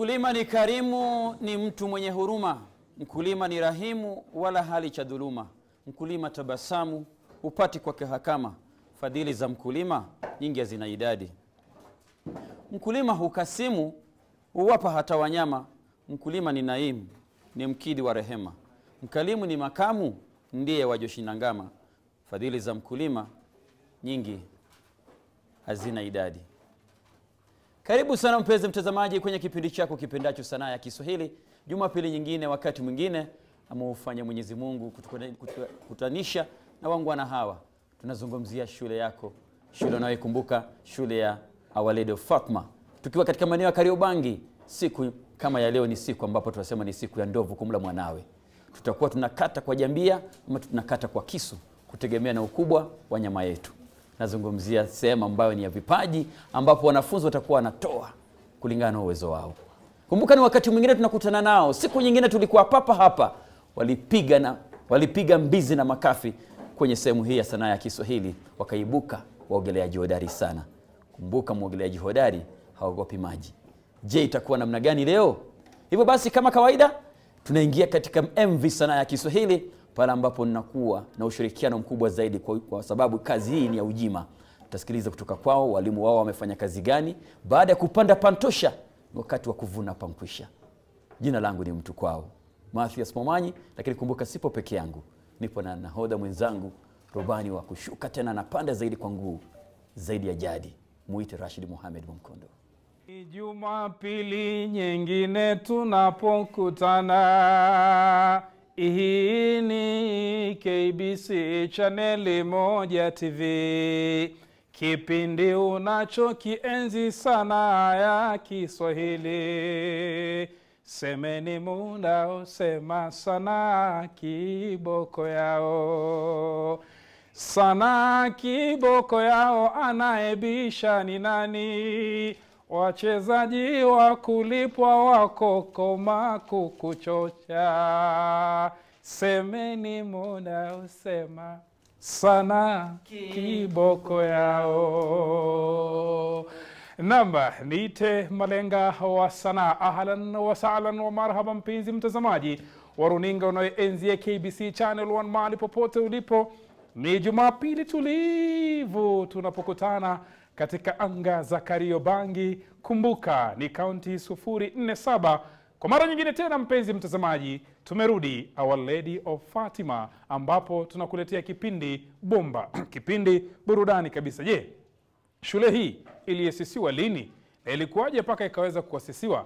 Mkulima ni karimu, ni mtu mwenye huruma. Mkulima ni rahimu, wala hali cha dhuluma. Mkulima tabasamu, upati kwake hakama. Fadhili za mkulima nyingi hazina idadi. Mkulima hukasimu, huwapa hata wanyama. Mkulima ni naimu, ni mkidi wa rehema. Mkalimu ni makamu, ndiye wajoshinangama. Fadhili za mkulima nyingi hazina idadi. Karibu sana mpenzi mtazamaji kwenye kipindi chako kipendacho Sanaa ya Kiswahili. Jumapili nyingine, wakati mwingine ameufanya Mwenyezi Mungu kutanisha na wangwana hawa. Tunazungumzia shule yako, shule unayoikumbuka, shule ya Our Lady of Fatima. Tukiwa katika maeneo ya Kariobangi, siku kama ya leo ni siku ambapo tunasema ni siku ya ndovu kumla mwanawe. Tutakuwa tunakata kwa jambia ama tunakata kwa kisu kutegemea na ukubwa wa nyama yetu. Nazungumzia sehemu ambayo ni ya vipaji, ambapo wanafunzi watakuwa wanatoa kulingana na uwezo wao. Kumbuka ni wakati mwingine tunakutana nao, siku nyingine tulikuwa papa hapa, walipiga mbizi na makafi kwenye sehemu hii ya Sanaa ya Kiswahili, wakaibuka waogeleaji hodari sana. Kumbuka muogeleaji hodari haogopi maji. Je, itakuwa namna gani leo? Hivyo basi, kama kawaida, tunaingia katika MV Sanaa ya Kiswahili, pale ambapo ninakuwa na ushirikiano mkubwa zaidi kwa sababu kazi hii ni ya ujima. Tutasikiliza kutoka kwao walimu wao wamefanya kazi gani baada ya kupanda pantosha, wakati wa kuvuna pankwisha. Jina langu ni mtu kwao, Mathias Momanyi, lakini kumbuka sipo peke yangu. Nipo na nahodha mwenzangu, rubani wa kushuka tena na panda zaidi kwa nguvu zaidi ya jadi. Muite Rashid Mohamed Mkondo. Jumapili nyingine tunapokutana, hii ni KBC Channel 1 TV. Kipindi unachokienzi Sanaa ya Kiswahili. Semeni muda usema sanaa kiboko yao. Sanaa kiboko yao, anaebisha ni nani? Wachezaji wa kulipwa wako koma kukuchocha. Semeni muda usema sanaa kiboko yao. Namba niite Malenga wa Sanaa. Ahlan wa sahlan wa marhaba mpenzi mtazamaji wa runinga unayoenzi ya KBC Channel 1 mahali popote ulipo. Ni Jumapili tulivu tunapokutana katika anga za Kariobangi. Kumbuka ni kaunti 047. Kwa mara nyingine tena mpenzi mtazamaji, tumerudi Our Lady of Fatima, ambapo tunakuletea kipindi bomba, kipindi burudani kabisa. Je, shule hii iliasisiwa lini na ilikuwaje mpaka ikaweza kuasisiwa?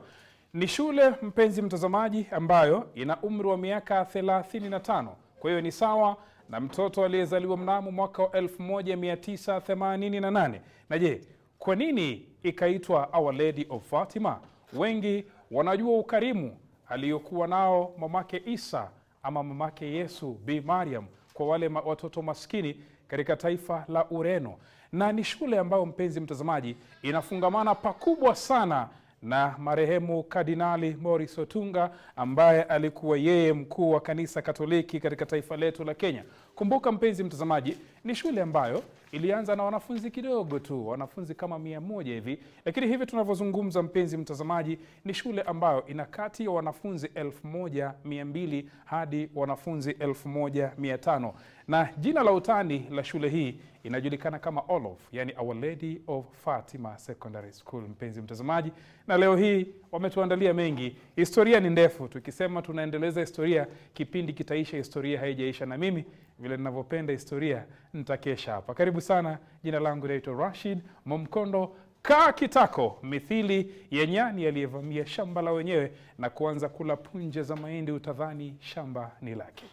Ni shule mpenzi mtazamaji ambayo ina umri wa miaka 35. Kwa hiyo ni sawa na mtoto aliyezaliwa mnamo mwaka wa 1988. Na je, kwa nini ikaitwa Our Lady of Fatima? Wengi wanajua ukarimu aliyokuwa nao mamake Isa ama mamake Yesu, Bi Mariam, kwa wale watoto maskini katika taifa la Ureno. Na ni shule ambayo mpenzi mtazamaji inafungamana pakubwa sana na marehemu Kardinali Maurice Otunga, ambaye alikuwa yeye mkuu wa kanisa Katoliki katika taifa letu la Kenya. Kumbuka mpenzi mtazamaji, ni shule ambayo ilianza na wanafunzi kidogo tu, wanafunzi kama 100 hivi. Lakini hivi tunavyozungumza mpenzi mtazamaji, ni shule ambayo ina kati ya wanafunzi 1200 hadi wanafunzi 1500. Na jina la utani la shule hii inajulikana kama Olof, yani Our Lady of Fatima Secondary School mpenzi mtazamaji. Na leo hii wametuandalia mengi. Historia ni ndefu, tukisema tunaendeleza historia, kipindi kitaisha, historia haijaisha. Na mimi vile ninavyopenda historia, nitakesha hapa. Karibu sana, jina langu naitwa Rashid Mkondo. Kaa kitako, mithili ya nyani aliyevamia shamba la wenyewe na kuanza kula punje za mahindi, utadhani shamba ni lake.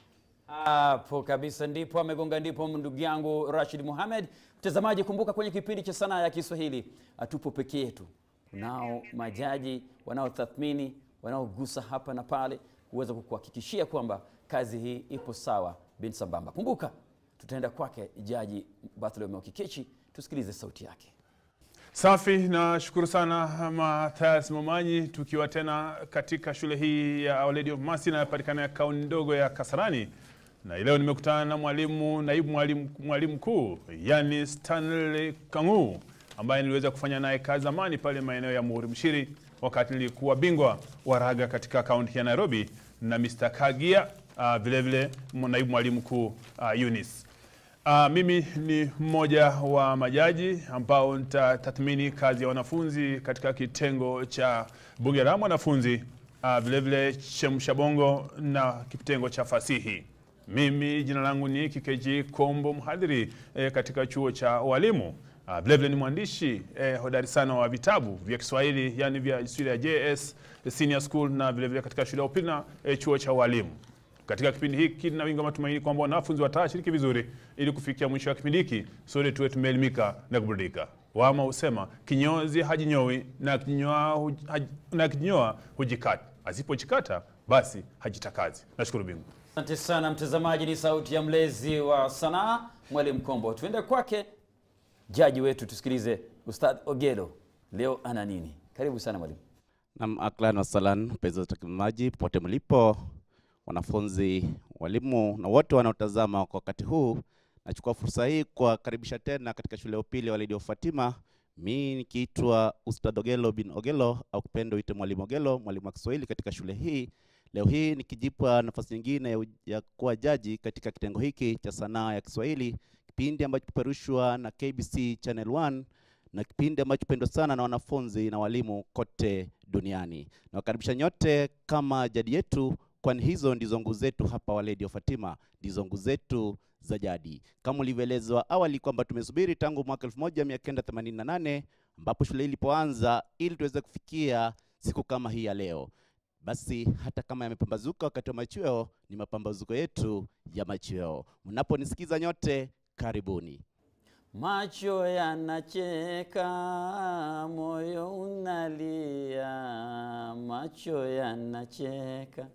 Hapo kabisa ndipo amegonga ndipo ndugu yangu Rashid Mohamed. Mtazamaji, kumbuka kwenye kipindi cha Sanaa ya Kiswahili atupo peke yetu. Kunao majaji wanaotathmini, wanaogusa hapa na pale kuweza kukuhakikishia kwamba kazi hii ipo sawa bin sambamba. Kumbuka tutaenda kwake Jaji Bartholomew Kikechi, tusikilize sauti yake. Safi, na shukuru sana Mathias Momanyi, tukiwa tena katika shule hii ya Our Lady of Mercy na patikana ya kaunti ndogo ya Kasarani. Na leo nimekutana na naibu mwalimu mkuu, yani Stanley Kang'u, ambaye niliweza kufanya naye kazi zamani pale maeneo ya Muhuri Mshiri wakati nilikuwa bingwa wa raga katika kaunti ya Nairobi na Mr. Kagia, vile vile naibu mwalimu mkuu Eunice. Mimi ni mmoja wa majaji ambao nitatathmini kazi ya wanafunzi katika kitengo cha bunge la wanafunzi, vile vile chemsha bongo na kitengo cha fasihi. Mimi jina langu ni KKG Kombo, mhadhiri katika chuo cha walimu. Vile vile ni mwandishi hodari sana wa vitabu vya Kiswahili, yani vya shule ya JS Senior School, na vile vile katika shule ya upili na chuo cha walimu. Katika kipindi hiki na wingi matumaini kwamba wanafunzi watashiriki vizuri ili kufikia mwisho wa kipindi hiki sote tuwe tumeelimika na kuburudika. Wama usema kinyozi hajinyowi na kinyoa hujikata. Asipojikata basi hajitakazi. Nashukuru bingu. Asante sana mtazamaji, ni sauti ya mlezi wa sanaa Mwalimu Kombo. Tuende kwake jaji wetu tusikilize Ustadh Ogello leo ana nini. Karibu sana mwalimu. Naam, aklan wa salan, mpenzi watazamaji popote mlipo, wanafunzi, walimu na wote wanaotazama kwa wakati huu. Nachukua fursa hii kuwakaribisha tena katika shule ya upili ya Lady of Fatima. Mimi nikiitwa Ustadh Ogello bin Ogello au kipendo ite Mwalimu Ogello, mwalimu wa Kiswahili katika shule hii. Leo hii nikijipa nafasi nyingine ya kuwa jaji katika kitengo hiki cha sanaa ya Kiswahili, kipindi ambacho kiperushwa na KBC Channel 1 na kipindi ambacho pendwa sana na wanafunzi na walimu kote duniani. Na wakaribisha nyote kama jadi yetu, kwani hizo ndizo nguzo zetu hapa wa Lady of Fatima, ndizo nguzo zetu za jadi. Kama ulivyoelezwa awali kwamba tumesubiri tangu mwaka 1988 ambapo shule ilipoanza ili tuweze kufikia siku kama hii ya leo. Basi hata kama yamepambazuka wakati wa machweo, ni mapambazuko yetu ya machweo. Mnaponisikiza nyote, karibuni. Macho yanacheka, moyo unalia, macho yanacheka.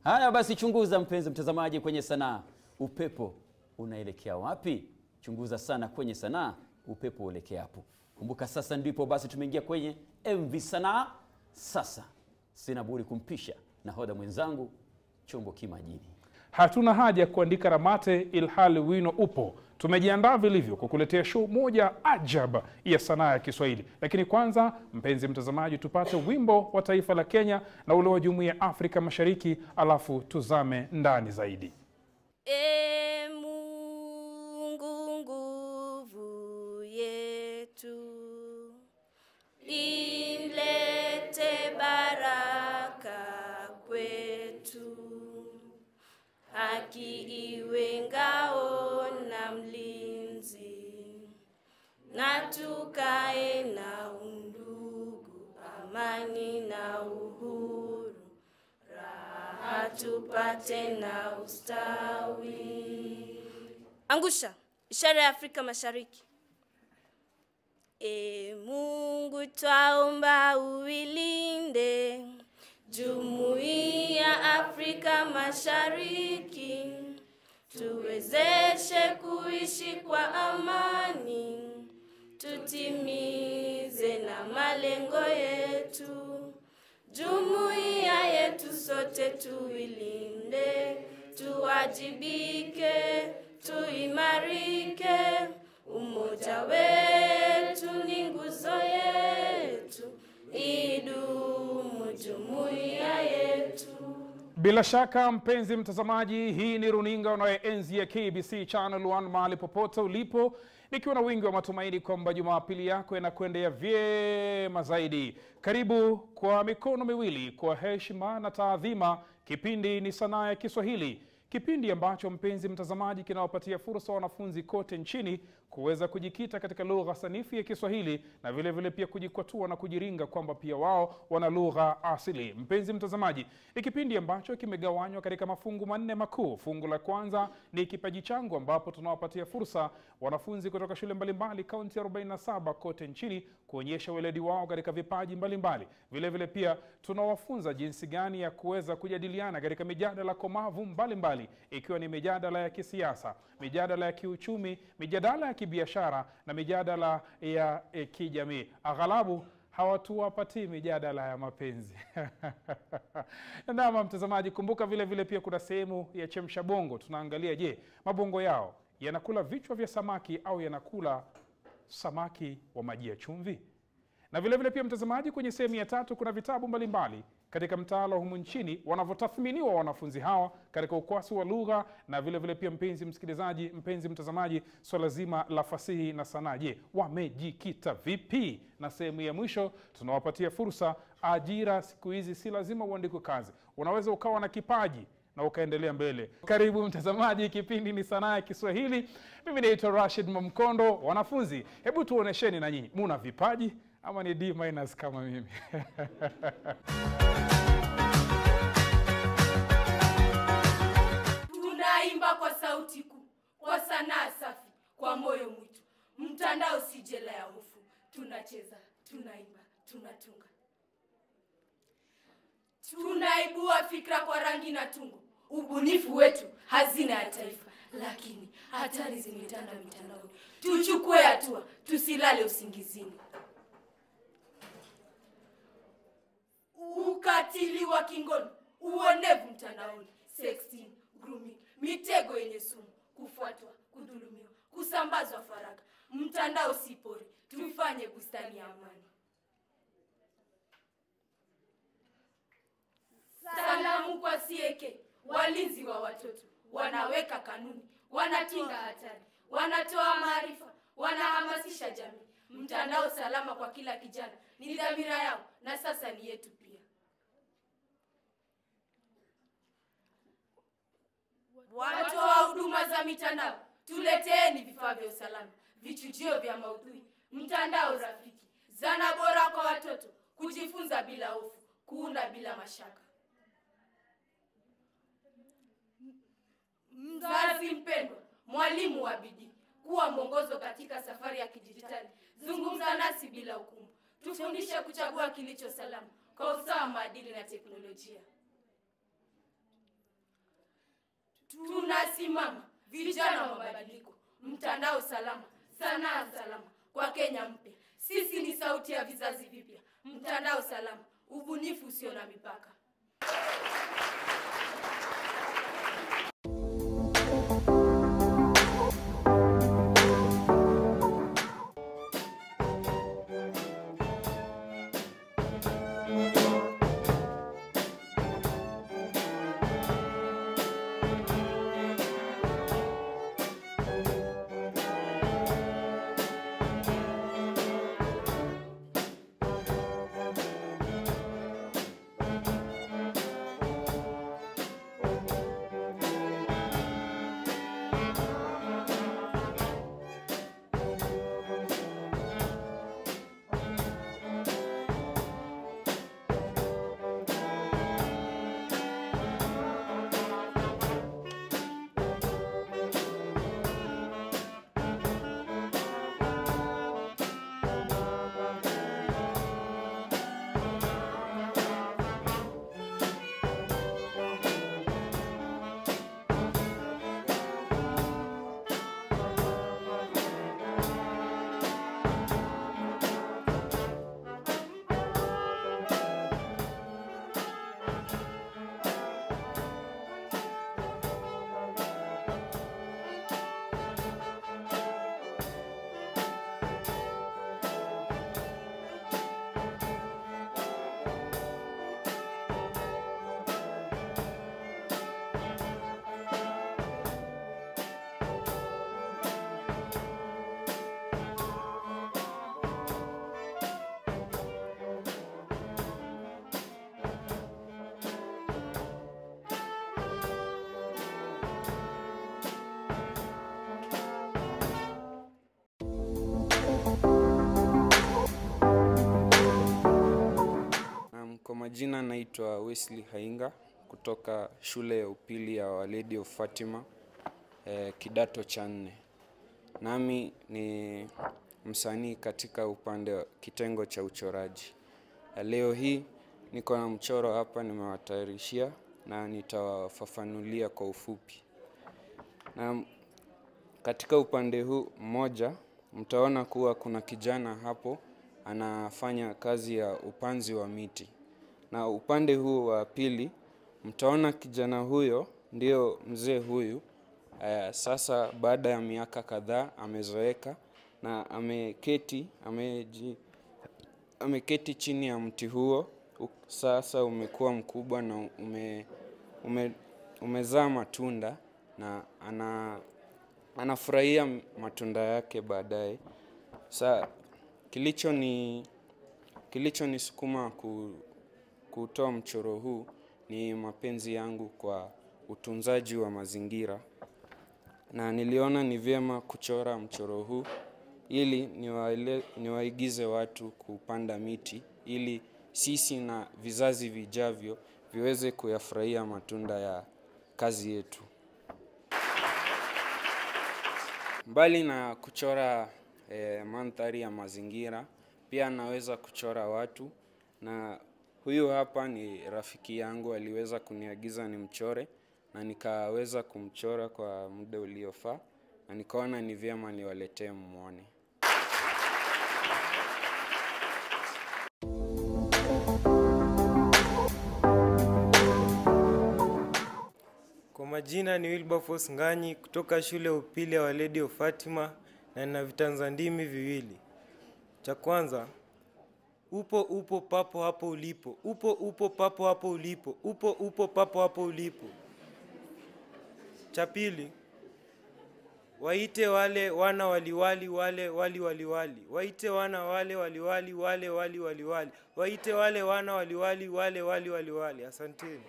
Haya basi, chunguza mpenzi mtazamaji kwenye sanaa. Upepo unaelekea wapi? Chunguza sana kwenye sanaa, upepo uelekea hapo. Kumbuka sasa ndipo basi tumeingia kwenye MV Sanaa. Sasa sina budi kumpisha nahodha mwenzangu chombo kimajini. Hatuna haja ya kuandika ramate ilhali wino upo. Tumejiandaa vilivyo kukuletea show moja ajab ya sanaa ya Kiswahili. Lakini kwanza, mpenzi mtazamaji, tupate wimbo wa taifa la Kenya na ule wa Jumuiya ya Afrika Mashariki, alafu tuzame ndani zaidi. E Mungu nguvu yetu, ilete baraka kwetu, haki iwe ngao na mlinzi, na tukae na undugu, amani na uhuru, raha tupate na ustawi. Angusha, ishara ya Afrika Mashariki. E Mungu twaomba uilinde Jumuiya ya Afrika Mashariki, tuwezeshe kuishi kwa amani, tutimize na malengo yetu. Jumuiya yetu sote tuilinde, tuwajibike, tuimarike. Umoja wetu ni nguzo yetu, idumu jumuiya yetu. Bila shaka mpenzi mtazamaji, hii ni runinga unayoenzi ya KBC Channel 1 mahali popote ulipo, nikiwa na wingi wa matumaini kwamba Jumapili yako inakwendea vyema zaidi. Karibu kwa mikono miwili, kwa heshima na taadhima. Kipindi ni sanaa ya Kiswahili, kipindi ambacho mpenzi mtazamaji kinawapatia fursa wanafunzi kote nchini kuweza kujikita katika lugha sanifu ya Kiswahili na vile vile pia kujikwatua na kujiringa kwamba pia wao wana lugha asili. Mpenzi mtazamaji, ni kipindi ambacho kimegawanywa katika mafungu manne makuu. Fungu la kwanza ni kipaji changu, ambapo tunawapatia fursa wanafunzi kutoka shule mbalimbali kaunti 47 kote nchini kuonyesha weledi wao katika vipaji mbalimbali. Vile vile pia tunawafunza jinsi gani ya kuweza kujadiliana katika mijadala komavu mbalimbali, ikiwa ni mijadala ya kisiasa, mijadala ya kiuchumi, mijadala ya kibiashara na mijadala ya kijamii. Aghalabu hawatuwapatii mijadala ya mapenzi. Naam mtazamaji, kumbuka vile vile pia kuna sehemu ya chemsha bongo. Tunaangalia, je, mabongo yao yanakula vichwa vya samaki au yanakula samaki wa maji ya chumvi? Na vile vile pia mtazamaji, kwenye sehemu ya 3 kuna vitabu mbalimbali katika mtaala humu nchini wanavyotathminiwa wanafunzi hawa katika ukwasi wa lugha, na vile vile pia mpenzi msikilizaji, mpenzi mtazamaji, swala zima la fasihi na sanaa. Je, wamejikita vipi? Na sehemu ya mwisho tunawapatia fursa. Ajira siku hizi si lazima uandikwe kazi, unaweza ukawa na kipaji na ukaendelea mbele. Karibu mtazamaji, kipindi ni Sanaa ya Kiswahili. Mimi naitwa Rashid Mamkondo. Wanafunzi, hebu tuonesheni na nyinyi, muna vipaji ama ni D- kama mimi? Tunaimba kwa sauti kuu, kwa sanaa safi, kwa moyo mwitu. Mtandao si jela ya hofu. Tunacheza, tunaimba, tunatunga. Tunaibua fikra kwa rangi na tungo. Ubunifu wetu hazina ya taifa, lakini hatari zimetanda mitandaoni. Tuchukue hatua, tusilale usingizini. Ukatili wa kingono, uonevu mtandaoni, sexting, grooming, mitego yenye sumu, kufuatwa, kudhulumiwa, kusambazwa faragha. Mtandao si pori, tufanye bustani ya amani. Salamu kwa CAK, walinzi wa watoto, wanaweka kanuni, wanakinga hatari, wanatoa maarifa, wanahamasisha jamii. Mtandao salama kwa kila kijana ni dhamira yao, na sasa ni yetu pia. Watoa huduma za mitandao, tuleteeni vifaa vya usalama, vichujio vya maudhui, mtandao rafiki, zana bora kwa watoto, kujifunza bila hofu, kuunda bila mashaka. Mzazi mpendwa, mwalimu wa bidii, kuwa mwongozo katika safari ya kidijitali. Zungumza nasi bila hukumu, tufundishe kuchagua kilicho salama kwa usawa, maadili na teknolojia. Tunasimama vijana wa mabadiliko, mtandao salama, sanaa salama kwa Kenya mpya. Sisi ni sauti ya vizazi vipya, mtandao salama, ubunifu usio na mipaka. Kwa majina naitwa Wesley Hainga kutoka shule ya upili ya Our Lady of Fatima, kidato cha 4. Nami ni msanii katika upande wa kitengo cha uchoraji. Leo hii niko na mchoro hapa nimewatayarishia na nitawafafanulia kwa ufupi. Na katika upande huu mmoja mtaona kuwa kuna kijana hapo anafanya kazi ya upanzi wa miti. Na upande huu wa pili mtaona kijana huyo ndio mzee huyu. Sasa baada ya miaka kadhaa amezoeka na ameketi ameketi chini ya mti huo. Sasa umekuwa mkubwa na umezaa matunda na anafurahia matunda yake baadaye. Sasa kilichonisukuma kutoa mchoro huu ni mapenzi yangu kwa utunzaji wa mazingira, na niliona ni vyema kuchora mchoro huu ili niwaigize watu kupanda miti ili sisi na vizazi vijavyo viweze kuyafurahia matunda ya kazi yetu. Mbali na kuchora mandhari ya mazingira, pia naweza kuchora watu, na huyu hapa ni rafiki yangu, aliweza kuniagiza nimchore na nikaweza kumchora kwa muda uliofaa, na nikaona ni vyema niwaletee muone. Kwa majina ni Wilberforce Nganyi kutoka shule ya upili ya Our Lady of Fatima, na nina vitanzandimi viwili. Cha kwanza, upo papo hapo ulipo. Upo papo hapo ulipo. Upo papo hapo ulipo. Cha pili, waite wale wana waliwali wale wali waliwali. Waite wana wale waliwali wale wali waliwali. Waite wale wana waliwali wale wali waliwali. Asanteni.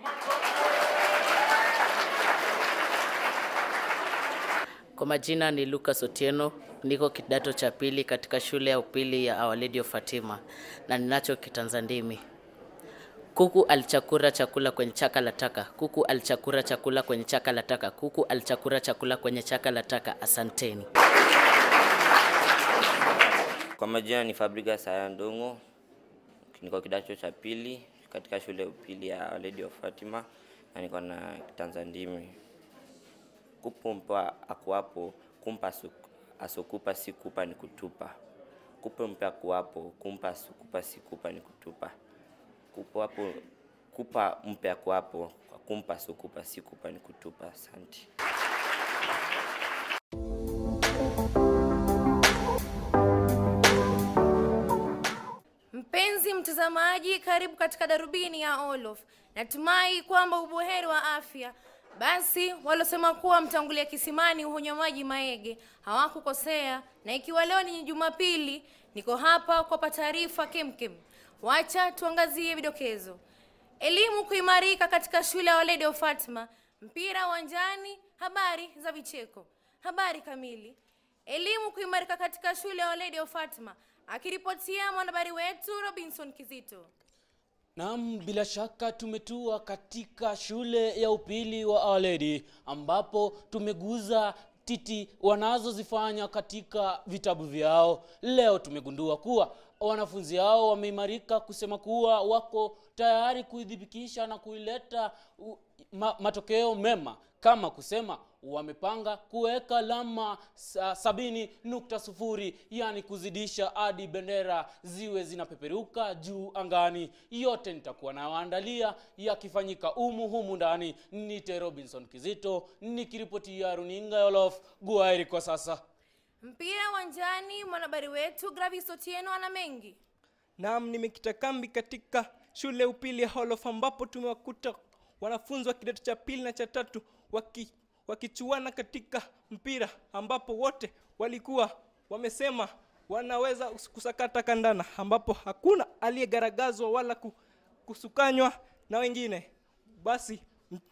Kwa majina ni Lucas Otieno, niko kidato cha pili katika shule ya upili ya Our Lady of Fatima, na ninacho kitanzandimi. Kuku alichakura chakula kwenye chaka la taka. Kuku alichakura chakula kwenye chaka la taka. Kuku alichakura chakula kwenye chaka la taka. Asanteni. Kwa majina ni Fabriga Sayandongo, niko kidato cha pili katika shule ya upili ya Our Lady of Fatima, na niko na kitanzandimi. Kupumpa akuapo, kumpa asokupa sikupa ni kutupa. Kupumpa akuapo, kumpa asokupa sikupa ni kutupa. Kupapo, kupa mpe akuapo, kumpa asokupa sikupa ni kutupa. Asante. Mpenzi mtazamaji, karibu katika darubini ya Olof. Natumai kwamba ubuheri wa afya. Basi walosema kuwa mtangulia kisimani hunywa maji maege hawakukosea, na ikiwa leo ni Jumapili, niko hapa kwa taarifa kemkem. Wacha tuangazie vidokezo. Elimu kuimarika katika shule ya Our Lady of Fatima. Mpira uwanjani, habari za vicheko. Habari kamili. Elimu kuimarika katika shule ya Our Lady of Fatima. Akiripotia mwanahabari wetu Robinson Kizito. Naam, bila shaka tumetua katika shule ya upili wa Our Lady, ambapo tumeguza titi wanazozifanya katika vitabu vyao. Leo tumegundua kuwa wanafunzi hao wameimarika kusema kuwa wako tayari kuidhibitisha na kuileta matokeo mema, kama kusema wamepanga kuweka alama 70.0, yani kuzidisha hadi bendera ziwe zinapeperuka juu angani. Yote nitakuwa nawaandalia yakifanyika humu ndani. Nite Robinson Kizito nikiripotia runinga ya Olof. Guairi kwa sasa. Mpira uwanjani, mwanahabari wetu Gravis Otieno ana mengi. Naam, nimekita kambi katika shule ya upili ya Olof, ambapo tumewakuta wanafunzi wa kidato cha pili na cha tatu wakichuana katika mpira, ambapo wote walikuwa wamesema wanaweza kusakata kandana, ambapo hakuna aliyegaragazwa wala kusukanywa na wengine. Basi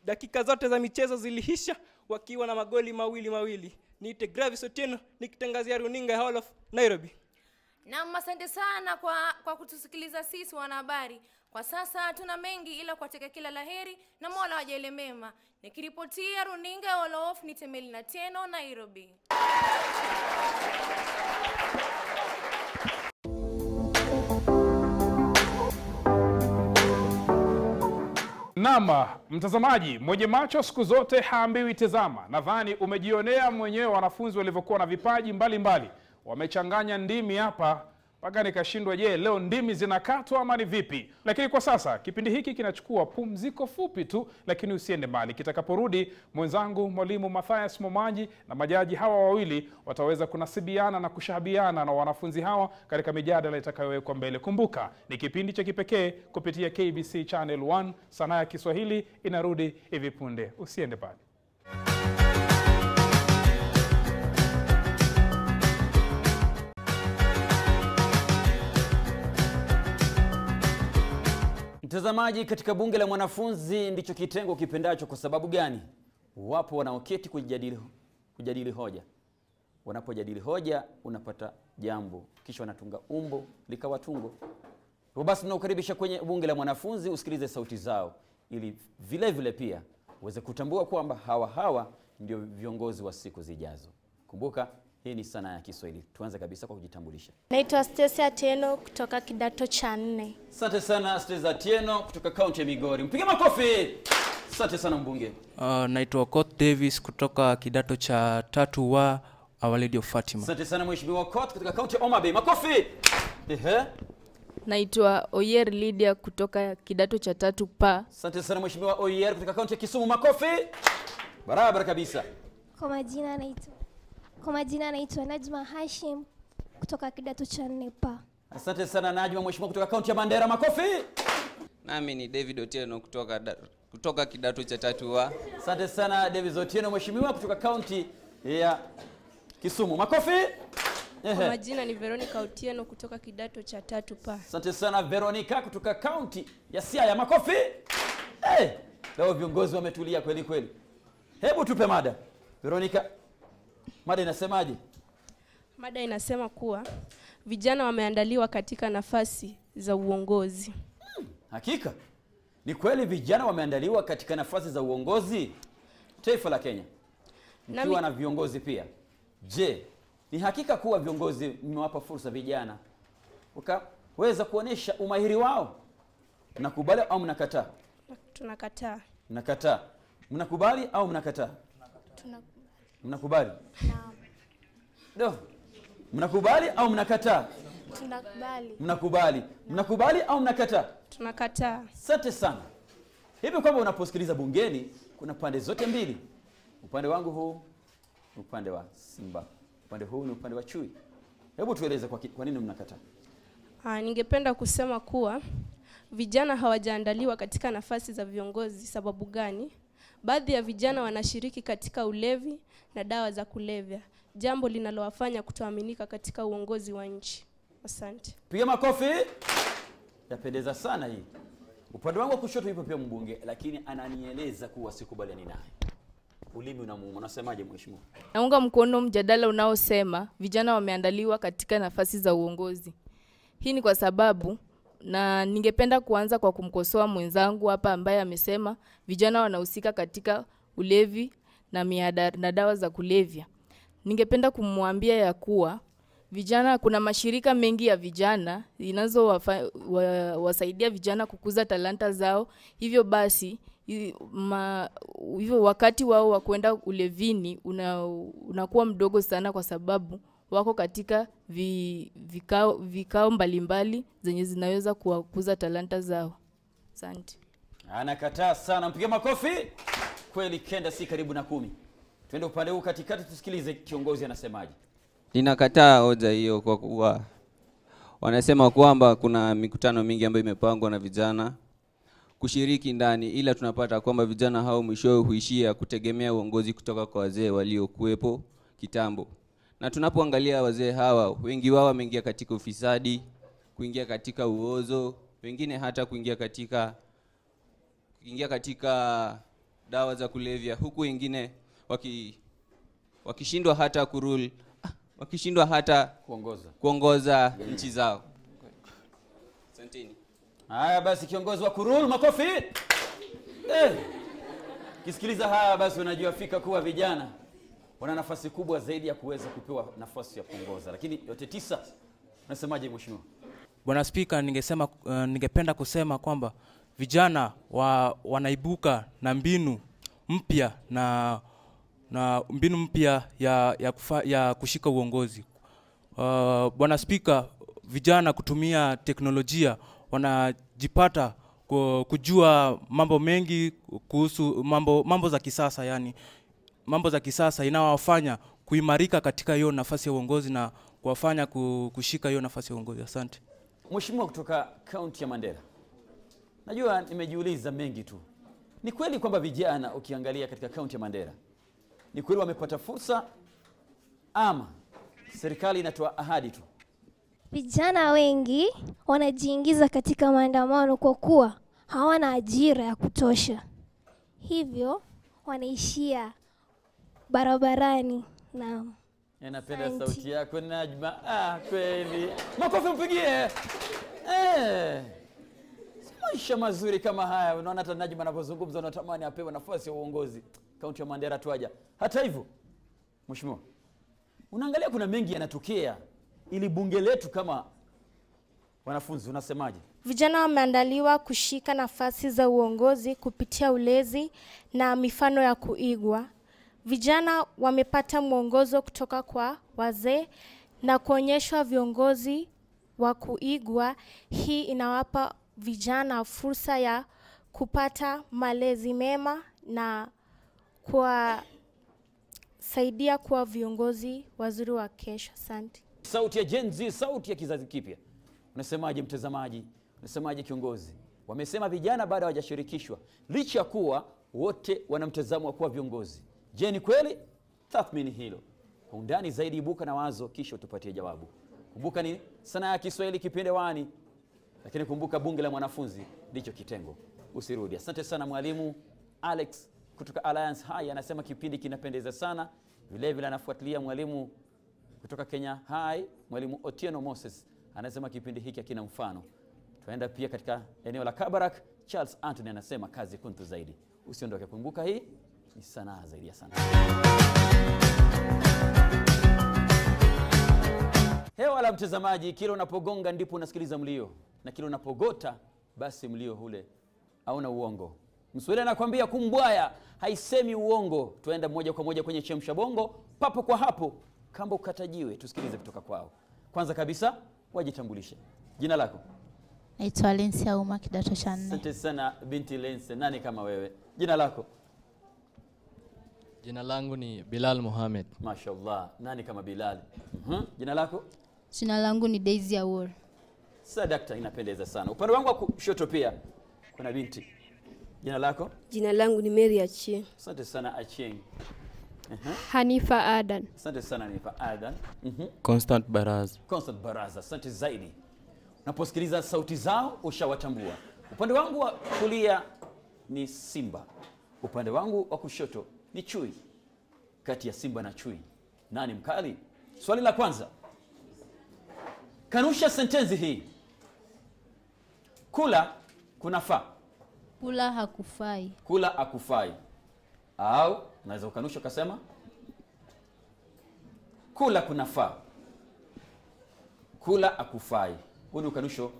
dakika zote za michezo zilihisha wakiwa na magoli mawili. Niite Gravis Otieno nikitangazia runinga ya Olof, Nairobi. Na asante sana kwa kutusikiliza sisi wanahabari. Kwa sasa hatuna mengi ila kuwatakia kila laheri na Mola ajalie mema. Nikiripotia runinga ya Olof, nitemeli na Teno, Nairobi. Nama, mtazamaji, mwenye macho siku zote haambiwi tazama. Nadhani umejionea mwenyewe wanafunzi walivyokuwa na vipaji mbalimbali. Wamechanganya ndimi hapa mpaka nikashindwa, je, leo ndimi zinakatwa ama ni vipi? Lakini kwa sasa kipindi hiki kinachukua pumziko fupi tu, lakini usiende mbali. Kitakaporudi, mwenzangu mwalimu Mathias Momanyi na majaji hawa wawili wataweza kunasibiana na kushabiana na wanafunzi hawa katika mijadala itakayowekwa mbele. Kumbuka, ni kipindi cha kipekee kupitia KBC Channel 1. Sanaa ya Kiswahili inarudi hivi punde. Usiende mbali. Mtazamaji, katika bunge la mwanafunzi ndicho kitengo kipendacho. Kwa sababu gani? Wapo wanaoketi kujadili hoja. Wanapojadili hoja unapata jambo, kisha wanatunga umbo likawa tungo. Kwa basi tunakukaribisha kwenye bunge la mwanafunzi usikilize sauti zao, ili vile vile pia uweze kutambua kwamba hawa ndio viongozi wa siku zijazo. Kumbuka, hii ni Sanaa ya Kiswahili. Tuanze kabisa kwa kujitambulisha. Naitwa Stacy Atieno kutoka kidato cha 4. Asante sana Stacy Atieno kutoka kaunti ya Migori. Mpige makofi. Asante sana mbunge. Naitwa Okoth Davis kutoka kidato cha 3 wa Our Lady of Fatima. Asante sana mheshimiwa Okoth kutoka kaunti ya Homa Bay. Makofi. Naitwa Oyer Lydia kutoka kidato cha 3 pa. Asante sana mheshimiwa Oyer kutoka kaunti ya Kisumu. Makofi. Barabara kabisa. Kwa majina naitwa Najma Hashim kutoka kidato cha 4 pa. Asante sana Najma mheshimiwa kutoka kaunti ya Mandera. Makofi. Nami ni David Otieno kutoka kidato cha 3 wa. Asante sana David Otieno mheshimiwa kutoka kaunti ya Kisumu. Makofi. Kwa majina ni Veronica Otieno kutoka kidato cha 3 pa. Asante sana Veronica kutoka kaunti ya Siaya. Makofi. Leo viongozi wametulia kweli kweli. Hebu tupe mada. Veronica, mada inasemaje? Mada inasema kuwa vijana wameandaliwa katika nafasi za uongozi. Hakika. Ni kweli vijana wameandaliwa katika nafasi za uongozi taifa la Kenya. Mkiwa na viongozi pia. Je, ni hakika kuwa viongozi mmewapa fursa vijana wakaweza kuonesha umahiri wao? Mnakubali au mnakataa? Tunakataa. Mnakataa. Mnakubali au mnakataa? Mnakubali? Naam. Ndio. Mnakubali au mnakataa? Tunakubali. Mnakubali. Mnakubali au mnakataa? Tunakataa. Asante sana. Hivi kwamba unaposikiliza bungeni kuna pande zote mbili. Upande wangu huu ni upande wa Simba. Upande huu ni upande wa Chui. Hebu tueleze kwa nini mnakataa? Ningependa kusema kuwa vijana hawajaandaliwa katika nafasi za viongozi. Sababu gani? Baadhi ya vijana wanashiriki katika ulevi na dawa za kulevya, jambo linalowafanya kutoaminika katika uongozi wa nchi. Asante. Piga makofi. Yapendeza sana hii. Upande wangu kushoto yupo pia mbunge, lakini ananieleza kuwa sikubaliani naye. Ulimi unamuuma. Unasemaje mheshimiwa? Naunga mkono mjadala unaosema vijana wameandaliwa katika nafasi za uongozi. Hii ni kwa sababu, na ningependa kuanza kwa kumkosoa mwenzangu hapa ambaye amesema vijana wanahusika katika ulevi na dawa za kulevya. Ningependa kumwambia ya kuwa vijana, kuna mashirika mengi ya vijana wasaidia vijana kukuza talanta zao. Hivyo basi hivyo wakati wao wa kwenda ulevini unakuwa mdogo sana, kwa sababu wako katika vikao mbalimbali zenye zinaweza kuwakuza talanta zao. Asante. Anakataa sana. Mpige makofi. Kweli kenda si karibu na 10. Twende upande huu katikati tusikilize kiongozi anasemaje. Ninakataa hoja hiyo kwa kuwa wanasema kwamba kuna mikutano mingi ambayo imepangwa na vijana kushiriki ndani, ila tunapata kwamba vijana hao mwishowe huishia kutegemea uongozi kutoka kwa wazee waliokuwepo kitambo. Na tunapoangalia wazee hawa, wengi wao wameingia katika ufisadi, kuingia katika uozo, wengine hata kuingia katika dawa za kulevya, huku wengine wakishindwa hata wakishindwa hata kuongoza nchi zao. Asanteni. Haya basi, kiongozi wa kurul, makofi. Kisikiliza haya basi unajua fika kuwa vijana wana nafasi kubwa zaidi ya kuweza kupewa nafasi ya kuongoza. Lakini yote 9, unasemaje mheshimiwa? Bwana Spika, ningependa kusema kwamba vijana wanaibuka na mbinu mpya na mbinu mpya ya kushika uongozi. Bwana Spika, vijana kutumia teknolojia wanajipata kujua mambo mengi kuhusu mambo za kisasa, yani mambo za kisasa inawafanya kuimarika katika hiyo nafasi ya uongozi na kuwafanya kushika hiyo nafasi ya uongozi. Asante. Mheshimiwa kutoka kaunti ya Mandera, najua nimejiuliza mengi tu. Ni kweli kwamba vijana ukiangalia katika kaunti ya Mandera, ni kweli wamepata fursa ama serikali inatoa ahadi tu? Vijana wengi wanajiingiza katika maandamano kwa kuwa hawana ajira ya kutosha, hivyo wanaishia barabarani. Naam. Napenda sauti yako Najma. Kweli. Makofi mpigie. Maisha mazuri kama haya. Unaona hata Najma anapozungumza unatamani apewe nafasi ya uongozi. Kaunti ya Mandera tuaja. Hata hivyo, Mheshimiwa, unaangalia kuna mengi yanatokea ili bunge letu kama wanafunzi, unasemaje? Vijana wameandaliwa kushika nafasi za uongozi kupitia ulezi na mifano ya kuigwa. Vijana wamepata mwongozo kutoka kwa wazee na kuonyeshwa viongozi wa kuigwa. Hii inawapa vijana fursa ya kupata malezi mema na kuwasaidia kuwa viongozi wazuri wa kesho. Asante. Sauti ya Gen Z, sauti ya kizazi kipya. Unasemaje mtazamaji? Unasemaje kiongozi? Wamesema vijana bado hawajashirikishwa licha kuwa wote wana mtazamo wa kuwa viongozi. Je, ni kweli? Tathmini hilo kwa undani zaidi, ibuka na wazo kisha utupatie jawabu. Kumbuka ni Sanaa ya Kiswahili kipindi wani, lakini kumbuka bunge la mwanafunzi ndicho kitengo. Usirudi. Asante sana mwalimu Alex kutoka Alliance High, anasema kipindi kinapendeza sana. Vile vile anafuatilia mwalimu kutoka Kenya High, mwalimu Otieno Moses, anasema kipindi hiki hakina mfano. Tuenda pia katika eneo la Kabarak, Charles Anthony anasema kazi kuntu zaidi. Usiondoke, kumbuka hii ni sanaa zaidi ya sanaa. Hewa la mtazamaji, kila unapogonga ndipo unasikiliza mlio, na kila unapogota basi mlio hule hauna uongo. Mswahili anakuambia kumbwaya haisemi uongo. Tuenda moja kwa moja kwenye chemsha bongo, papo kwa hapo kamba ukatajiwe, tusikilize kutoka kwao. Kwanza kabisa wajitambulishe. Jina lako? Naitwa Lensi Auma, kidato cha 4. Asante sana binti Lensi. Nani kama wewe? Jina lako? Jina langu ni Bilal Mohamed. Mashallah. Nani kama Bilal? Jina lako? Jina langu ni Daisy Awor. Sadakta, inapendeza sana. Upande wangu wa kushoto pia kuna binti. Jina lako? Jina langu ni Mary Achieng. Asante sana Achieng. Hanifa Adan. Asante sana Hanifa Adan. Constant Baraza. Constant Baraza. Asante zaidi. Unaposikiliza sauti zao ushawatambua. Upande wangu wa kulia ni simba. Upande wangu wa kushoto ni chui. Kati ya simba na chui, nani mkali? Swali la kwanza. Kanusha sentensi hii. Kula kunafaa. Kula hakufai. Kula hakufai. Au unaweza ukanusha ukasema kula kunafaa. Kula hakufai. Huu ni ukanusho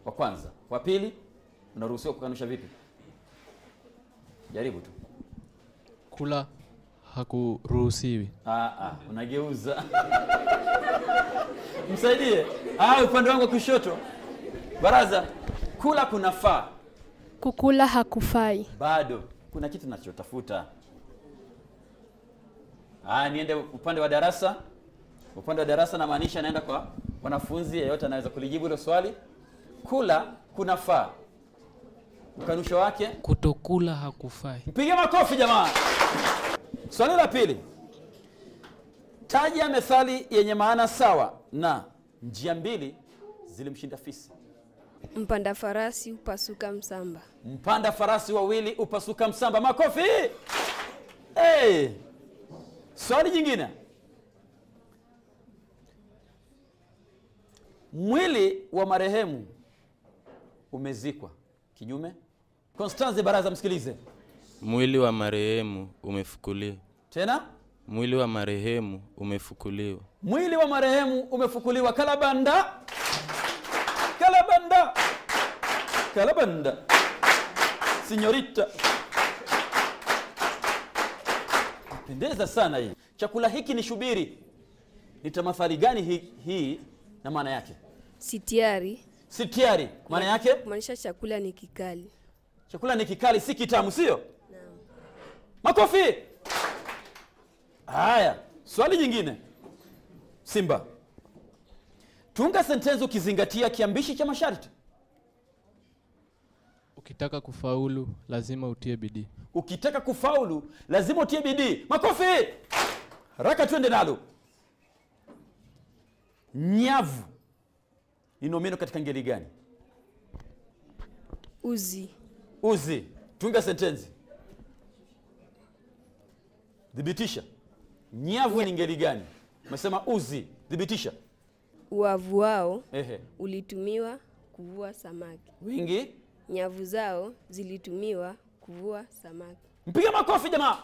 wa kwanza. Wa pili, unaruhusiwa kukanusha vipi? Jaribu tu. Kula hakuruhusiwi. Unageuza. Msaidie. Upande wangu wa kushoto. Baraza. Kula kunafaa. Kukula hakufai. Bado kuna kitu ninachotafuta. Niende upande wa darasa. Upande wa darasa na maanisha naenda kwa wanafunzi, yeyote anaweza kulijibu hilo swali. Kula kunafaa. Ukanusho wake? Kutokula hakufai. Mpige makofi jamaa. Swali la pili. Taja methali yenye maana sawa na njia mbili zilimshinda fisi. Mpanda farasi upasuka msamba. Mpanda farasi wawili upasuka msamba. Makofi. Swali jingine. Mwili wa marehemu umezikwa kinyume. Constance Baraza, msikilize. Mwili wa marehemu umefukuliwa. Tena? Mwili wa marehemu umefukuliwa. Mwili wa marehemu umefukuliwa. Kalabanda. Kalabanda. Kalabanda. Signorita. Pendeza sana hii. Chakula hiki ni shubiri. Ni tamathali gani hii na maana yake? Sitiari. Sitiari maana yake? Kumaanisha chakula ni kikali. Chakula ni kikali, si kitamu, sio? Naam. Makofi. Haya, swali jingine. Simba. Tunga sentensi ukizingatia kiambishi cha masharti. Ukitaka kufaulu lazima utie bidii. Ukitaka kufaulu lazima utie bidii. Makofi. Haraka twende nalo. Nyavu ni nomino katika ngeli gani? Uzi. Uzi. Tunga sentensi. Thibitisha. Nyavu ni ngeli gani? Umesema uzi. Thibitisha. Uwavu wao Ehe. ulitumiwa kuvua samaki. Wingi. Nyavu zao zilitumiwa kuvua samaki. Mpiga makofi jamaa.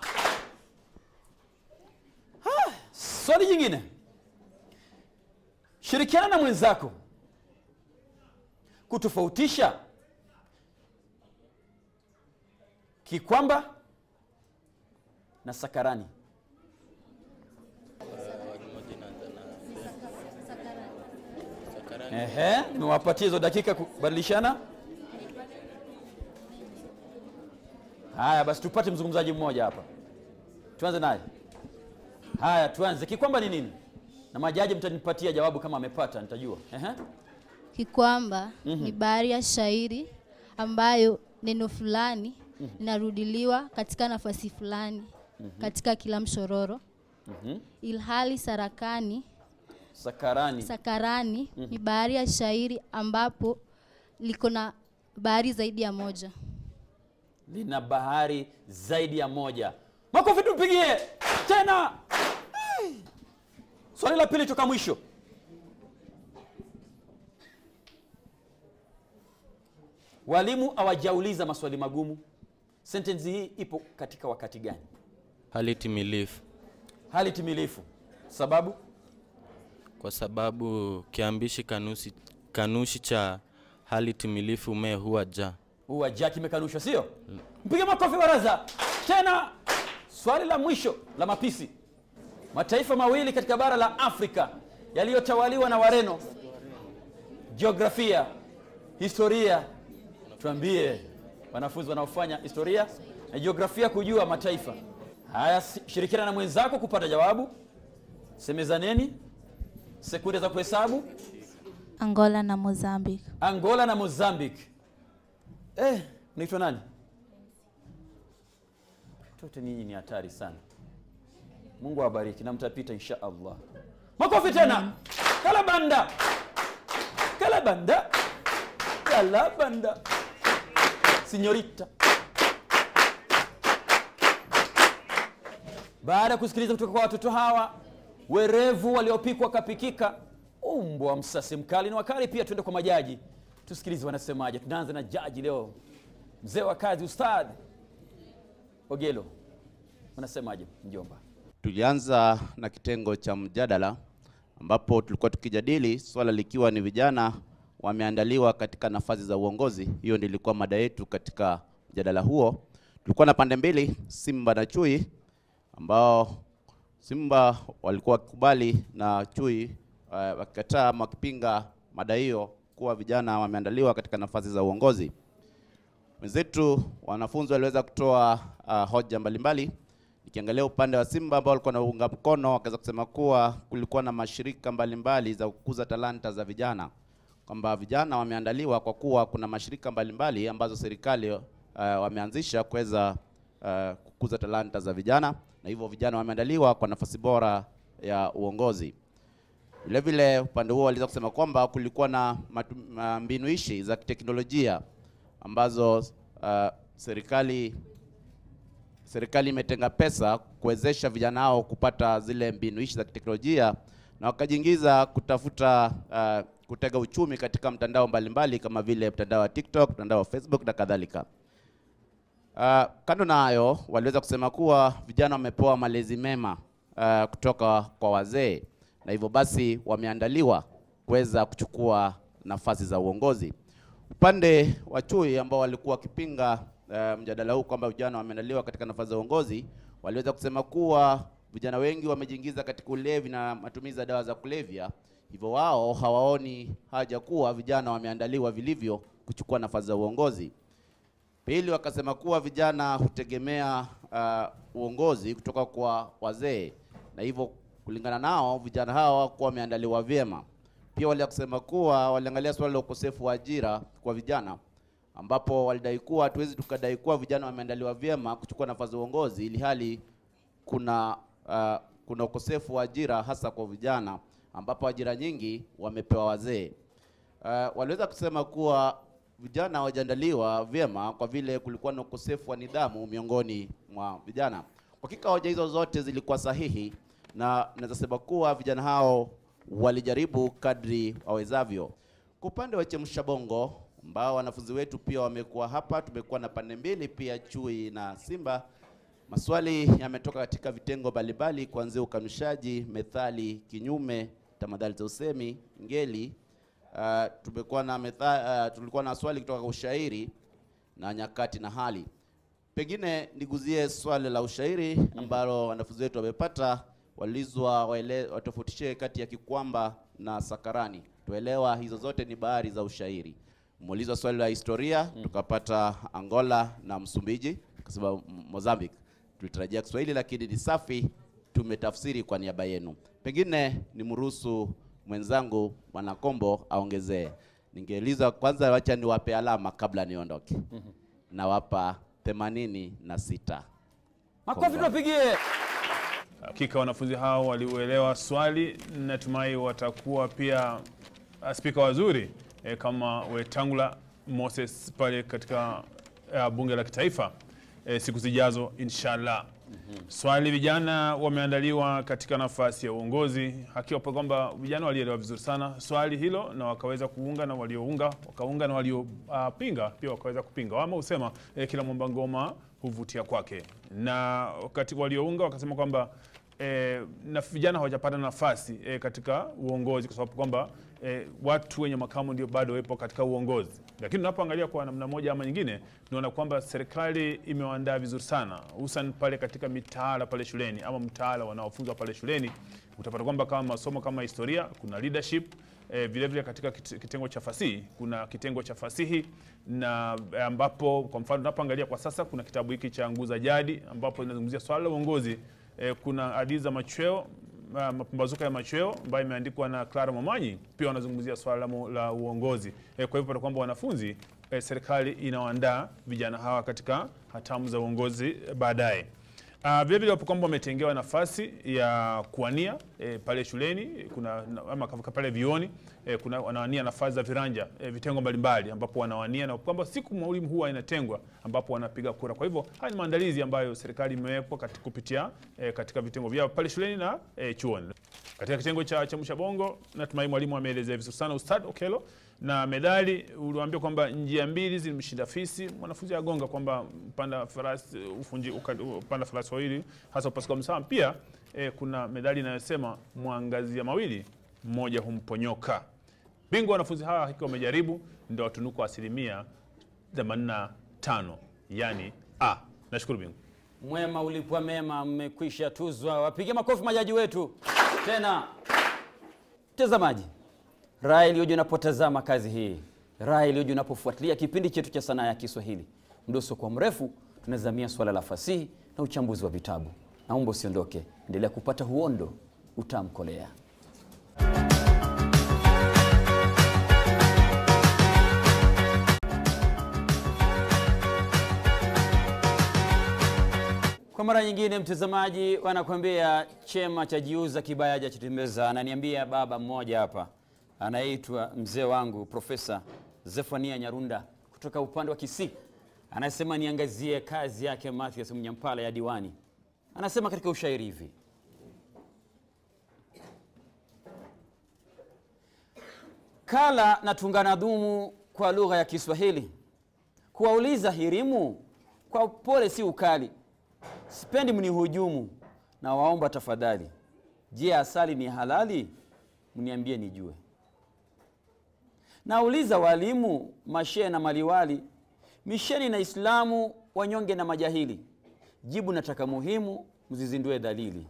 Swali jingine. Shirikiana na mwenzako kutofautisha kikwamba na sakarani. Nimewapatia hizo dakika kubadilishana. Haya basi tupate mzungumzaji mmoja hapa. Tuanze naye. Haya tuanze. Kikwamba ni nini? Na majaji mtanipatia jawabu kama amepata nitajua. Kikwamba ni bahari ya shairi ambayo neno fulani linarudiliwa katika nafasi fulani katika kila mshororo. Ilhali sakarani ni bahari ya shairi ambapo liko na bahari zaidi ya moja. Lina bahari zaidi ya moja. Makofi tumpigie tena. Swali la pili toka mwisho. Walimu hawajauliza maswali magumu. Sentence hii ipo katika wakati gani? Hali timilifu. Hali timilifu. Sababu? Kwa sababu kiambishi kanushi cha hali timilifu huwa ja. Huwa ja kimekanushwa, sio? Mpige makofi baraza. Tena swali la mwisho la mapisi. Mataifa mawili katika bara la Afrika yaliyotawaliwa na Wareno. Jiografia, historia. Tuambie wanafunzi wanaofanya historia na jiografia kujua mataifa. Haya, shirikiana na mwenzako kupata jawabu. Semezaneni. Sekunde za kuhesabu. Angola na Mozambique. Angola na Mozambique. Unaitwa nani? Tote ninyi ni hatari sana. Mungu awabariki na mtapita insha Allah. Makofi tena. Kalabanda. Kalabanda. Kalabanda. Signorita. Baada ya kusikiliza kutoka kwa watoto hawa werevu waliopikwa kapikika, umbwa msasi mkali na wakali pia, tuende kwa majaji. Tusikilize wanasemaje. Tunaanza na jaji leo. Mzee wa kazi Ustadh Ogelo. Unasemaje mjomba? Tulianza na kitengo cha mjadala ambapo tulikuwa tukijadili swala likiwa ni vijana wameandaliwa katika nafasi za uongozi. Hiyo ndio ilikuwa mada yetu katika mjadala huo. Tulikuwa na pande mbili, Simba na Chui, ambao Simba walikuwa wakikubali na Chui wakikataa ama wakipinga mada hiyo kuwa vijana wameandaliwa katika nafasi za uongozi. Wenzetu wanafunzi waliweza kutoa hoja mbalimbali. Nikiangalia upande wa Simba ambao walikuwa wanaunga mkono, wakaweza kusema kuwa kulikuwa na mashirika mbalimbali za kukuza talanta za vijana, kwamba vijana wameandaliwa kwa kuwa kuna mashirika mbalimbali ambazo serikali wameanzisha kuweza kukuza talanta za vijana, na hivyo vijana wameandaliwa kwa nafasi bora ya uongozi. Vile vile upande huo waliweza kusema kwamba kulikuwa na mbinu ishi za teknolojia ambazo serikali imetenga pesa kuwezesha vijana hao kupata zile mbinu ishi za teknolojia, na wakajiingiza kutafuta kutega uchumi katika mtandao mbalimbali kama vile mtandao wa TikTok, mtandao wa Facebook na kadhalika. Kando na hayo, waliweza kusema kuwa vijana wamepewa malezi mema kutoka kwa wazee, na hivyo basi wameandaliwa kuweza kuchukua nafasi za uongozi. Upande wa Chui ambao walikuwa wakipinga mjadala huu kwamba vijana wameandaliwa katika nafasi za uongozi, waliweza kusema kuwa vijana wengi wamejiingiza katika ulevi na matumizi ya dawa za kulevya, hivyo wao hawaoni haja kuwa vijana wameandaliwa vilivyo kuchukua nafasi za uongozi. Pili, wakasema kuwa vijana hutegemea uongozi kutoka kwa wazee, na hivyo kulingana nao vijana hao hawakuwa wameandaliwa vyema. Pia walikusema kuwa waliangalia swala la ukosefu wa ajira kwa vijana, ambapo walidai kuwa hatuwezi tukadai kuwa vijana wameandaliwa vyema kuchukua nafasi za uongozi ili hali kuna ukosefu wa ajira hasa kwa vijana, ambapo ajira nyingi wamepewa wazee. Waliweza kusema kuwa vijana hawajaandaliwa vyema kwa vile kulikuwa na ukosefu wa nidhamu miongoni mwa vijana. Kwa hakika hoja hizo zote zilikuwa sahihi, na naweza sema kuwa vijana hao walijaribu kadri wawezavyo. Kwa upande wa Chemsha Bongo, ambao wanafunzi wetu pia wamekuwa hapa, tumekuwa na pande mbili pia, Chui na Simba. Maswali yametoka katika vitengo mbalimbali kuanzia ukanushaji, methali, kinyume, tamadhali za usemi, ngeli. Tulikuwa na swali kutoka kwa ushairi na nyakati na hali. Pengine niguzie swali la ushairi ambalo wanafunzi wetu wamepata. Walizwa watofautishe kati ya Kikwamba na Sakarani. Tuelewa hizo zote ni bahari za ushairi. Muulizwa swali la historia, tukapata Angola na Msumbiji, kwa sababu Mozambique. Tulitarajia Kiswahili lakini ni safi, tumetafsiri kwa niaba yenu. Pengine nimruhusu mwenzangu Bwana Kombo aongezee. Ningeuliza kwanza, wacha niwape alama kabla niondoke. Nawapa 86. Makofi tuwapigie. Hakika wanafunzi hao waliuelewa swali, natumai watakuwa pia spika wazuri kama Wetangula Moses pale katika bunge la kitaifa siku zijazo inshallah. Swali, vijana wameandaliwa katika nafasi ya uongozi. Hakika kwamba vijana walielewa vizuri sana swali hilo na wakaweza kuunga, na waliounga wakaunga, na waliopinga pia wakaweza kupinga. Ama usema kila mwamba ngoma huvutia kwake. Na wakati waliounga wakasema kwamba na vijana hawajapata nafasi katika uongozi kwa sababu kwamba watu wenye makamu ndio bado wepo katika uongozi. Lakini unapoangalia kwa namna moja ama nyingine, tunaona kwamba serikali imewaandaa vizuri sana, hususan pale katika mitaala pale shuleni ama mtaala wanaofunzwa pale shuleni. Utapata kwamba kama masomo kama historia kuna leadership, vile vile katika kitengo cha fasihi kuna kitengo cha fasihi, na ambapo kwa mfano tunapoangalia kwa sasa kuna kitabu hiki cha Nguza Jadi ambapo inazungumzia swala la uongozi. Kuna hadithi za machweo, mapambazuko ya machweo ambayo imeandikwa na Clara Momanyi, pia wanazungumzia swala la uongozi. Kwa hivyo kwamba wanafunzi, serikali inawaandaa vijana hawa katika hatamu za uongozi baadaye. Vile vile wapo kwamba wametengewa nafasi ya kuwania pale shuleni, kuna ama pale vioni, kuna wanawania nafasi za viranja, vitengo mbalimbali ambapo wanawania, na kwamba siku mwalimu huwa inatengwa ambapo wanapiga kura. Kwa hivyo haya ni maandalizi ambayo serikali imewekwa kupitia katika vitengo vyao pale shuleni na chuoni. Katika kitengo cha Chemsha Bongo, natumai mwalimu ameelezea vizuri sana Ustad Okelo, na medali uliwaambia kwamba njia mbili zilimshinda fisi. Mwanafunzi agonga kwamba panda farasi panda farasi wawili hasa upasuka msama. Pia kuna medali inayosema mwangazia mawili mmoja humponyoka. Bingwa wanafunzi hawa hakika wamejaribu, ndio watunuku 85, yani A. Nashukuru bingwa. Mwema ulipwa mema, mmekwisha tuzwa. Wapige makofi majaji wetu. Tena mtazamaji, raha iliyoje unapotazama kazi hii, raha iliyoje unapofuatilia kipindi chetu cha Sanaa ya Kiswahili. Mdoso kwa mrefu tunazamia swala la fasihi na uchambuzi wa vitabu. Naomba usiondoke, endelea kupata huondo utamkolea. Kwa mara nyingine mtazamaji, wanakuambia chema cha jiuza kibaya cha chitembeza. Ananiambia baba mmoja hapa anaitwa mzee wangu Profesa Zefania Nyarunda kutoka upande wa Kisii. Anasema niangazie kazi yake Mathias Mnyampala ya diwani. Anasema katika ushairi hivi: kala na tungana dhumu kwa lugha ya Kiswahili, kuwauliza hirimu kwa pole si ukali, sipendi mnihujumu na waomba tafadhali, je asali ni halali? Mniambie nijue. Nauliza walimu, mashehe na maliwali, misheni na Islamu, wanyonge na majahili, jibu nataka muhimu, mzizindue dalili.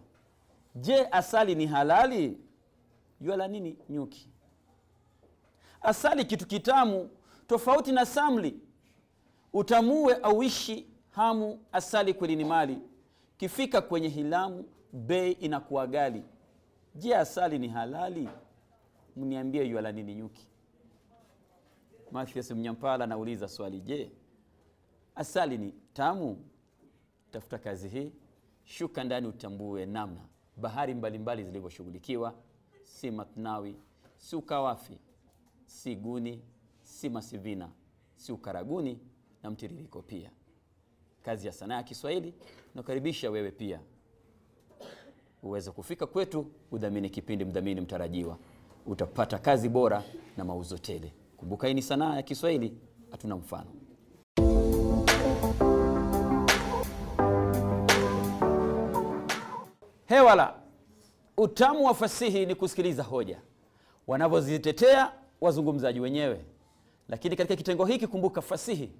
Je asali ni halali? Jua la nini? Nyuki. Asali kitu kitamu, tofauti na samli. Utamue auishi hamu, asali kweli ni mali. Kifika kwenye hilamu, bei inakuwa ghali. Je, asali ni halali? Mniambie jua la nini? Nyuki. Mathias Mnyampala anauliza swali, je, asali ni tamu? Tafuta kazi hii, shuka ndani utambue namna bahari mbalimbali zilivyoshughulikiwa. Si Matnawi, si Ukawafi, si Guni, si Masivina, si Ukaraguni na mtiririko pia. Kazi ya sanaa ya Kiswahili nakaribisha wewe pia uweze kufika kwetu, udhamini kipindi mdhamini mtarajiwa. Utapata kazi bora na mauzo tele. Kumbuka hii ni sanaa ya Kiswahili, hatuna mfano. Hewala, utamu wa fasihi ni kusikiliza hoja wanavyozitetea wazungumzaji wenyewe. Lakini katika kitengo hiki kumbuka, fasihi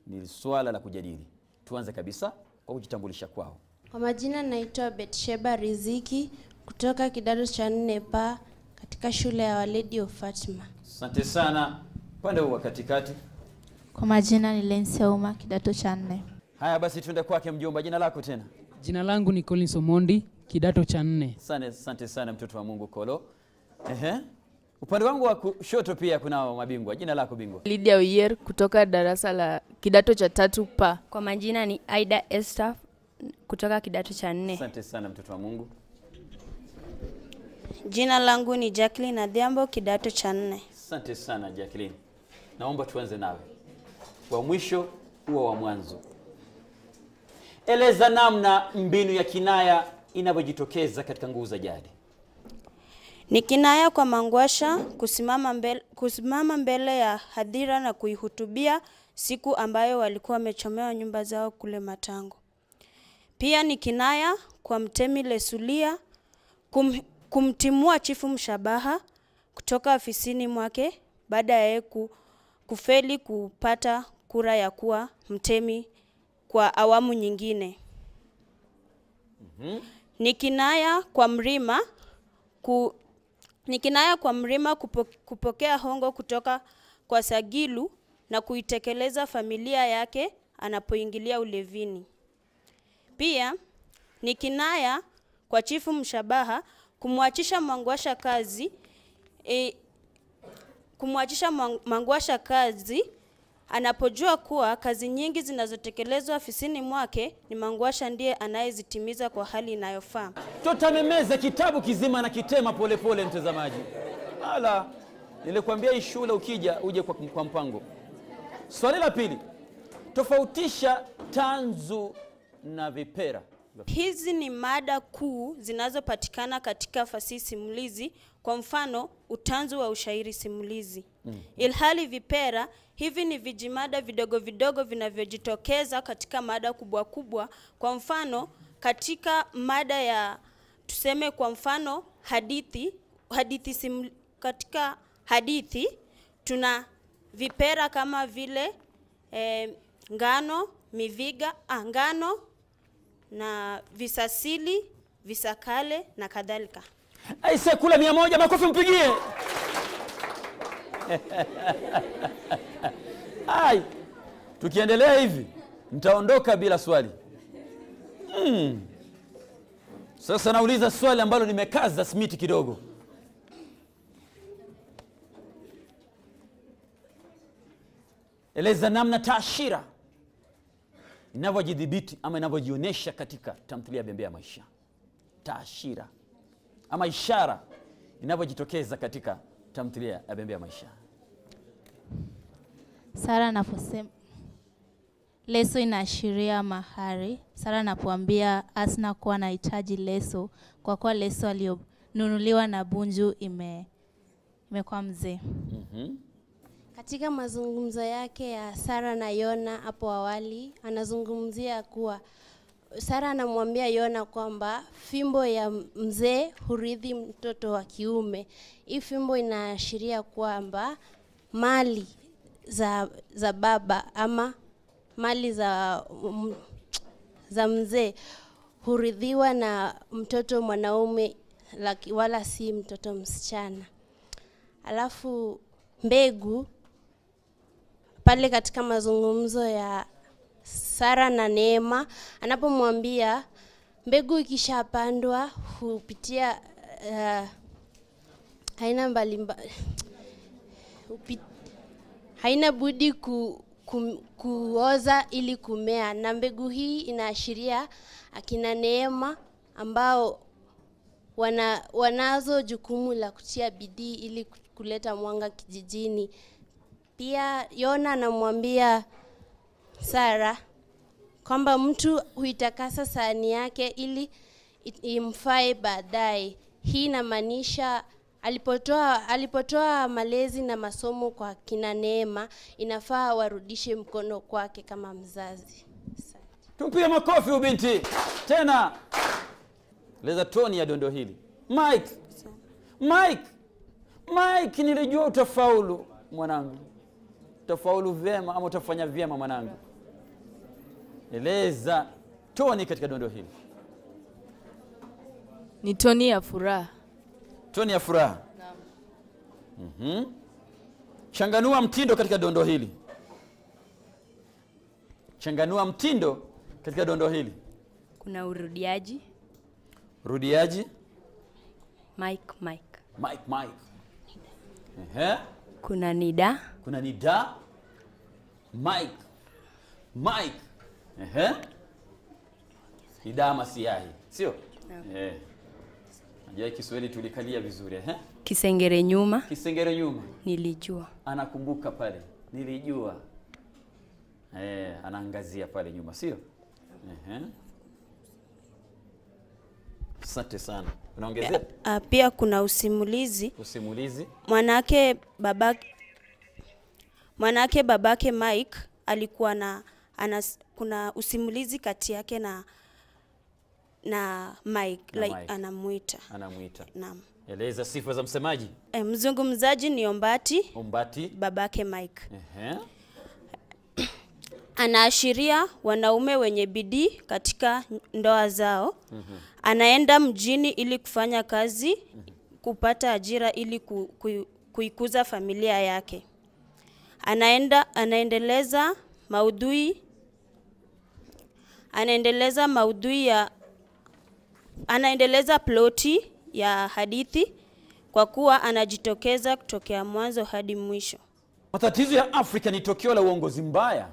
ni swala la kujadili. Tuanze kabisa kwa kujitambulisha kwao. Kwa majina naitwa Betsheba Riziki kutoka kidato cha 4 pa katika shule ya Lady of Fatima. Asante sana. Pande wa katikati. Kwa majina ni Lensia Uma kidato cha 4. Haya basi tuende kwake mjomba. Jina lako tena? Jina langu ni Collins Omondi kidato cha 4. Asante sana mtoto wa Mungu Kolo. Upande wangu wa kushoto pia kuna mabingwa. Jina lako bingwa? Lydia Uyer kutoka darasa la kidato cha 3 pa. Kwa majina ni Aida Esther kutoka kidato cha 4. Asante sana mtoto wa Mungu. Jina langu ni Jacqueline Adhiambo kidato cha 4. Asante sana Jacqueline. Naomba tuanze nawe. Wa mwisho huwa wa mwanzo. Eleza namna mbinu ya kinaya inavyojitokeza katika nguu za jadi. Ni kinaya kwa Mangwasha kusimama mbele ya hadhira na kuihutubia siku ambayo walikuwa wamechomewa nyumba zao kule Matango. Pia ni kinaya kwa Mtemi Lesulia kumtimua Chifu Mshabaha kutoka ofisini mwake baada ya kufeli kupata kura ya kuwa mtemi kwa awamu nyingine. Ni kinaya kwa Mrima kupokea hongo kutoka kwa Sagilu na kuitekeleza familia yake anapoingilia ulevini. Pia ni kinaya kwa Chifu Mshabaha kumwachisha Mangwasha kazi anapojua kuwa kazi nyingi zinazotekelezwa ofisini mwake ni Mangwasha ndiye anayezitimiza kwa hali inayofaa. Tutamemeza kitabu kizima na kitema polepole mtazamaji. Ala, nilikwambia hii shule ukija uje kwa mpango. Swali la pili. Tofautisha tanzu na vipera. Hizi ni mada kuu zinazopatikana katika fasihi simulizi, kwa mfano utanzu wa ushairi simulizi. Ilhali vipera, hivi ni vijimada vidogo vidogo vinavyojitokeza katika mada kubwa kubwa. Kwa mfano katika mada ya tuseme kwa mfano katika hadithi tuna vipera kama vile ngano, miviga, ngano na visasili, visakale na kadhalika. Aise kula 100, makofi mpigie. Tukiendelea hivi mtaondoka bila swali. Sasa nauliza swali ambalo nimekaza smiti kidogo. Eleza namna taashira inavyojidhibiti ama inavyojionyesha katika tamthilia ya Bembea ya Maisha. Taashira ama ishara inavyojitokeza katika tamthilia ya Bembea ya Maisha. Sara anaposema leso inaashiria mahari. Sara anapoambia Asna kuwa anahitaji leso kwa kuwa leso aliyonunuliwa na Bunju imekuwa mzee. Katika mazungumzo yake ya Sara na Yona hapo awali, anazungumzia kuwa Sara anamwambia Yona kwamba fimbo ya mzee hurithi mtoto wa kiume. Hii fimbo inaashiria kwamba mali za baba ama mali za mzee huridhiwa na mtoto mwanaume wala si mtoto msichana. Alafu mbegu pale katika mazungumzo ya Sara na Neema, anapomwambia mbegu ikishapandwa hupitia haina budi kuoza ili kumea, na mbegu hii inaashiria akina Neema ambao wanazo jukumu la kutia bidii ili kuleta mwanga kijijini. Pia Yona anamwambia Sara kwamba mtu huitakasa sahani yake ili imfae baadaye. Hii inamaanisha alipotoa malezi na masomo kwa kina Neema, inafaa warudishe mkono kwake kama mzazi. Tumpige makofi ubinti. Tena leza toni ya dondo hili. Mike, nilijua utafaulu mwanangu. Utafaulu vyema ama utafanya vyema mwanangu. Eleza toni katika dondo hili. Ni toni ya furaha. Toni ya furaha. Naam. Changanua mtindo katika dondo hili. Changanua mtindo katika dondo hili. Kuna urudiaji. Rudiaji. Mike. Kuna nida. Mike. Nida masiahi. Sio? Najua Kiswahili tulikalia vizuri. Kisengere nyuma. Nilijua. Anakumbuka pale. Nilijua. Anaangazia pale nyuma, sio? Asante sana. Unaongezea? Pia kuna usimulizi. Mwanake babake Mike alikuwa kuna usimulizi kati yake na Mike, anamuita. Naam. Eleza sifa za msemaji. Mzungumzaji ni Ombati. Babake Mike. Anaashiria wanaume wenye bidii katika ndoa zao. Anaenda mjini ili kufanya kazi, kupata ajira ili kuikuza familia yake. Anaendeleza ploti ya hadithi kwa kuwa anajitokeza kutokea mwanzo hadi mwisho. Matatizo ya Afrika ni tokeo la uongozi mbaya.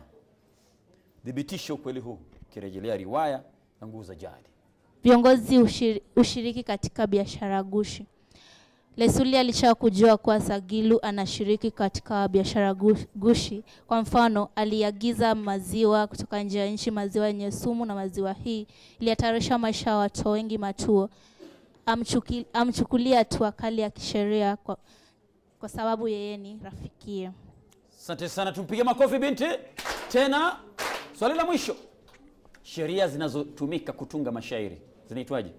Thibitisha ukweli huu kirejelea riwaya na Nguvu za Jadi. Viongozi ushiriki katika biashara gushi. Lesuli alisha kujua kuwa Sagilu anashiriki katika biashara gushi. Kwa mfano, aliagiza maziwa kutoka nje ya nchi, maziwa yenye sumu, na maziwa hii ilihatarisha maisha ya watu wengi Matuo. Amchukulia hatua kali ya kisheria kwa sababu yeye ni rafikie. Asante sana, tumpige makofi binti. Tena swali la mwisho. Sheria zinazotumika kutunga mashairi zinaitwaje?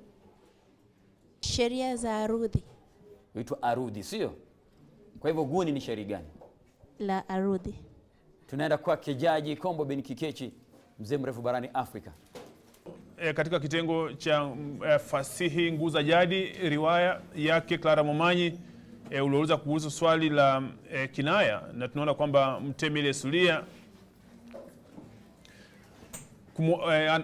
Sheria za arudhi. Huitwa arudhi, sio? Kwa hivyo guni ni shairi gani? La arudhi. Tunaenda kwa Jaji Kombo bin Kikechi, mzee mrefu barani Afrika. Katika kitengo cha fasihi Nguvu za Jadi, riwaya yake Clara Momanyi, uliuliza kuhusu swali la kinaya, na tunaona kwamba Mtemi Lesulia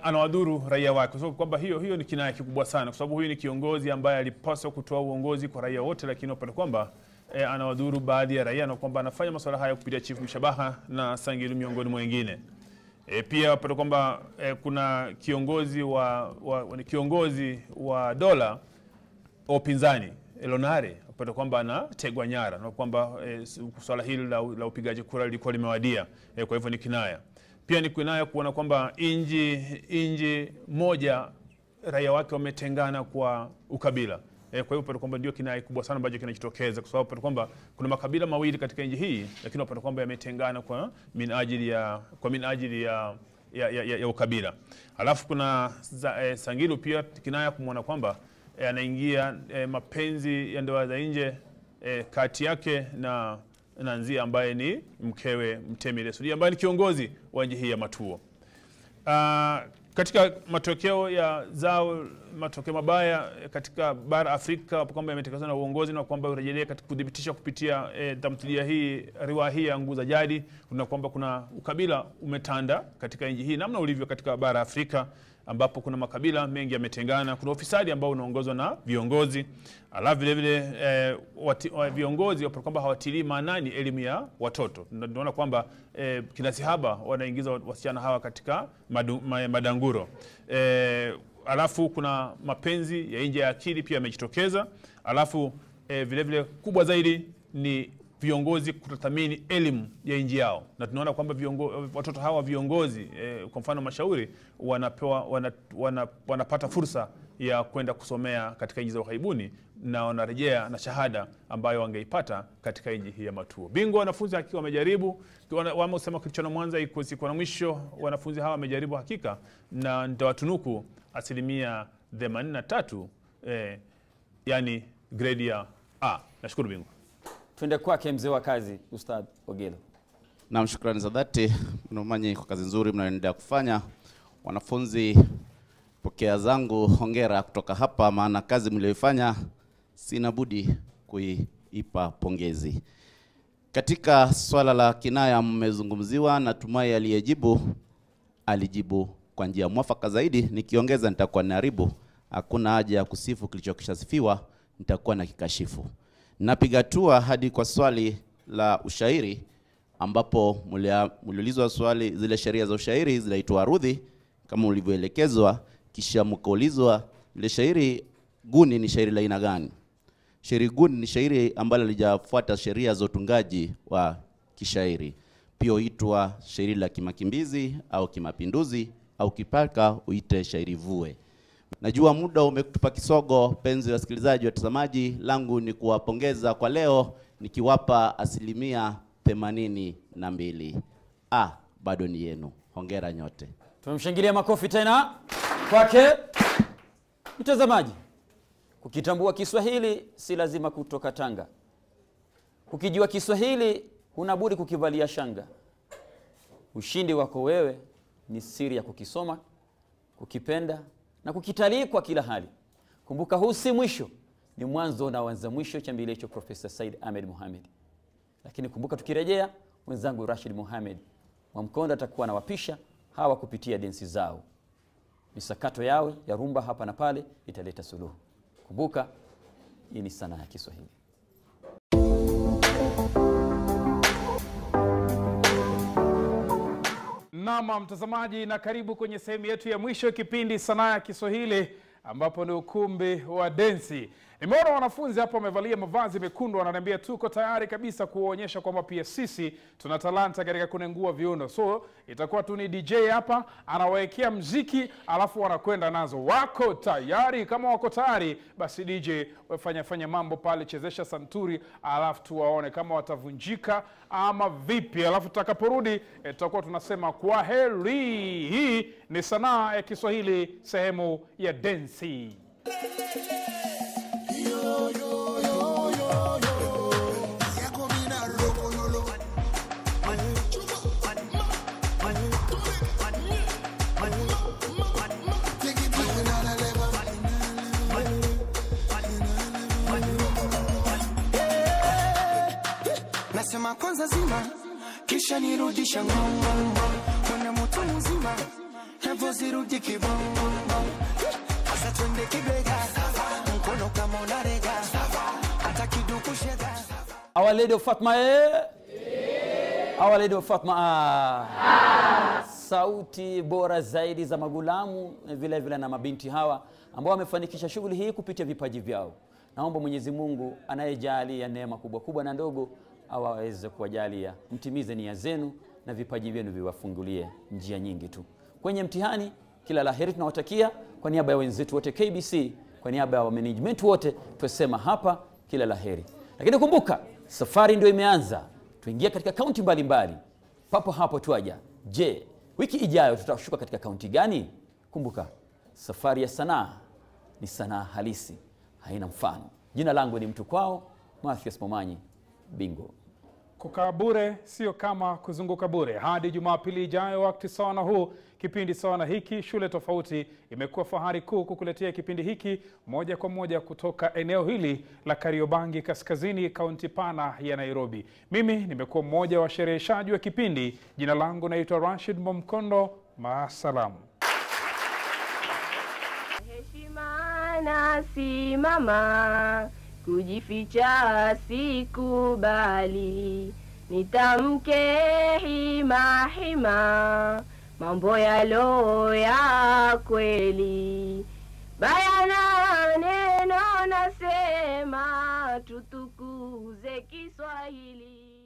anawadhuru raia wake, kwa sababu kwamba hiyo ni kinaya kikubwa sana, kwa sababu huyu ni kiongozi ambaye alipaswa kutoa uongozi kwa raia wote, lakini upande kwamba anawadhuru baadhi ya raia, na kwamba anafanya masuala haya kupitia Chief Mshabaha na Sangilu miongoni mwa wengine. Pia upande kwamba kuna kiongozi wa dola upinzani Elonare, upande kwamba anategwa nyara, na kwamba swala hili la upigaji kura lilikuwa limewadia. Kwa hivyo ni kinaya. Pia ni kinaya kuona kwamba inji moja raia wake wametengana kwa ukabila. Kwa hiyo upande kwamba ndio kinaya kubwa sana ambacho kinajitokeza, kwa sababu upande kwamba kuna makabila mawili katika nchi hii, lakini upande kwamba yametengana kwa minajili ya ukabila. Alafu kuna Sangilu pia kinaya kumwona kwamba anaingia mapenzi ya ndoa za nje kati yake na Nzia ambaye ni mkewe Mtemi Lesulia ambaye ni kiongozi wa nchi hii ya Matuo. katika matokeo ya zao, matokeo mabaya katika bara Afrika kwamba yametekelezwa na uongozi na kwamba urejelea katika kudhibitisha kupitia tamthilia hii, riwaya hii ya Nguu za Jadi, na kwamba kuna ukabila umetanda katika nchi hii namna ulivyo katika bara Afrika, ambapo kuna makabila mengi yametengana, kuna ufisadi ambao unaongozwa na viongozi, alafu vile vile viongozi kwamba hawatilii maanani elimu ya watoto. Tunaona kwamba kinasihaba wanaingiza wasichana hawa katika madanguro. Alafu kuna mapenzi ya nje ya akili pia yamejitokeza. Alafu vile vile kubwa zaidi ni viongozi kutothamini elimu ya nchi yao, na tunaona kwamba watoto hawa viongozi kwa mfano mashauri wanapata fursa ya kwenda kusomea katika nchi za ughaibuni na wanarejea na shahada ambayo wangeipata katika nchi hii ya matuo. Bingwa wanafunzi hakika wamejaribu, wamesema kichana Mwanza iko siku na mwisho, wanafunzi hawa wamejaribu hakika, na nitawatunuku 83%, yani grade ya A. Nashukuru bingwa. Twende kwake mzee wa kazi Ustadh Ogelo. Na shukrani za dhati Mnumanyi kwa kazi nzuri mnayoendelea kufanya. Wanafunzi, pokea zangu hongera kutoka hapa, maana kazi mlioifanya sina budi kuipa pongezi. Katika swala la kinaya mmezungumziwa, natumai aliyejibu alijibu kwa njia mwafaka zaidi. Nikiongeza nitakuwa naharibu, hakuna haja ya kusifu kilichokishasifiwa, nitakuwa na kikashifu. Napiga hatua hadi kwa swali la ushairi, ambapo mliulizwa swali, zile sheria za ushairi zinaitwa arudhi kama ulivyoelekezwa, kisha mkaulizwa ile shairi guni ni shairi la aina gani. Shairi guni ni shairi ambalo halijafuata sheria za utungaji wa kishairi, pia huitwa shairi la kimakimbizi au kimapinduzi, au kipaka uite shairi vue. Najua muda umetupa kisogo, penzi wa wasikilizaji, watazamaji, langu ni kuwapongeza kwa leo nikiwapa 82%. Bado ni yenu. Hongera nyote. Tumemshangilia makofi tena kwake. Mtazamaji, kukitambua Kiswahili si lazima kutoka Tanga. Ukijua Kiswahili unabudi kukivalia shanga. Ushindi wako wewe ni siri ya kukisoma, kukipenda na kukitalii kwa kila hali. Kumbuka huu si mwisho, ni mwanzo na wanza mwisho cha mbele hicho Profesa Said Ahmed Mohamed. Lakini kumbuka tukirejea, mwenzangu Rashid Mohamed Mwamkonda atakuwa na wapisha hawa kupitia densi zao. Misakato yao ya rumba hapa na pale italeta suluhu. Kumbuka hii ni sanaa ya Kiswahili. Naam mtazamaji, na karibu kwenye sehemu yetu ya mwisho kipindi sanaa ya Kiswahili, ambapo ni ukumbi wa densi. Nimeona wanafunzi hapa wamevalia mavazi mekundu, wananiambia tuko tayari kabisa kuonyesha kwamba pia sisi tuna talanta katika kunengua viuno. So itakuwa tu ni DJ hapa anawaekea mziki alafu wanakwenda nazo. Wako tayari? Kama wako tayari basi DJ fanya mambo pale, chezesha santuri, alafu tuwaone kama watavunjika ama vipi. Alafu tutakaporudi tutakuwa tunasema kwa heri. Hii ni sanaa ya Kiswahili sehemu ya densi. Nasema kwanza zima kisha nirudisha ngongo, kuna mtu mzima hevo zirudi kibongo, asa twende kibega mkono kama unarega hata kiduku shega. Our Lady of Fatma Our Lady of Fatma sauti bora zaidi za magulamu vile vile na mabinti hawa ambao wamefanikisha shughuli hii kupitia vipaji vyao. Naomba Mwenyezi Mungu anayejalia neema kubwa kubwa na ndogo awaweze kuwajalia mtimize nia zenu na vipaji vyenu viwafungulie njia nyingi tu. Kwenye mtihani kila laheri tunawatakia kwa niaba ya wenzetu wote KBC, kwa niaba ya management wote tusema hapa kila laheri. Lakini kumbuka safari ndio imeanza. Tuingia katika kaunti mbalimbali. Papo hapo tuaja. Je, wiki ijayo tutashuka katika kaunti gani? Kumbuka safari ya sanaa ni sanaa halisi, haina mfano. Jina langu ni Mtu Kwao, Mathias Momanyi, Bingo. Kukaa bure sio kama kuzunguka bure. Hadi Jumapili ijayo wakati sawa na huu, kipindi sawa na hiki, Shule Tofauti, imekuwa fahari kuu kukuletea kipindi hiki moja kwa moja kutoka eneo hili la Kariobangi Kaskazini, kaunti pana ya Nairobi. Mimi nimekuwa mmoja wa washereheshaji wa kipindi. Jina langu naitwa Rashid Momkondo. Maasalamu. Heshima na simama, kujificha sikubali, nitamke hima hima, mambo yalo ya kweli, bayana neno nasema, tutukuze Kiswahili.